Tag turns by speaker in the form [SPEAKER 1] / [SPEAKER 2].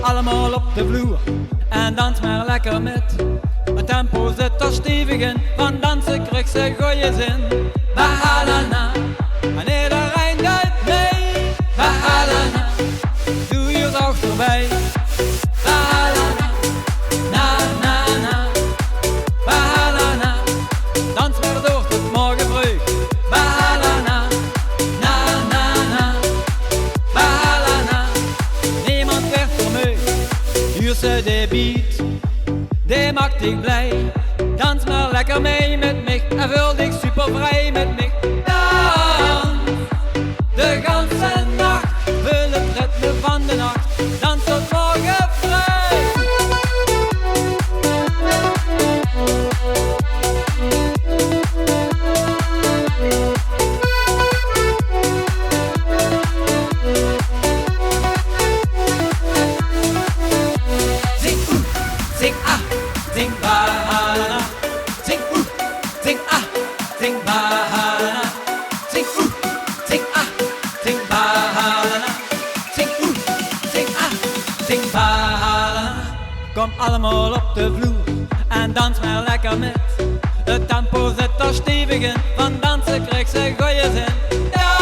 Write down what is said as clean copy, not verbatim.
[SPEAKER 1] allemaal op de vloer en dans maar lekker met. Het tempo zit er stevig in, van dansen krijgt ze goeie zin. Bahala Na, en iedereen doet mee. Bahala Na, doe je oog erbij. Bahala Na, na na na. Bahala Na, dans maar door tot morgen vroeg. Bahala Na, na na na. Bahala Na, niemand werd vermeugd. Hier ze de beat, die maakt ik blij. Dans maar lekker mee met mij en voel dich super vrij met mij. Dans de ganse nacht, vul het ritme van de nacht. Dans tot morgen vrij. Zing oeh, zing ah, zing Bahala Na. Zing oeh, zing ah, zing Bahala Na. Zing oeh, zing ah, zing Bahala Na. Zing oeh, zing ah, zing Bahala Na. Kom allemaal op de vloer en dans maar lekker met. Het tempo zit er stevig in, van dansen krijgt ze goeie zin. Ja.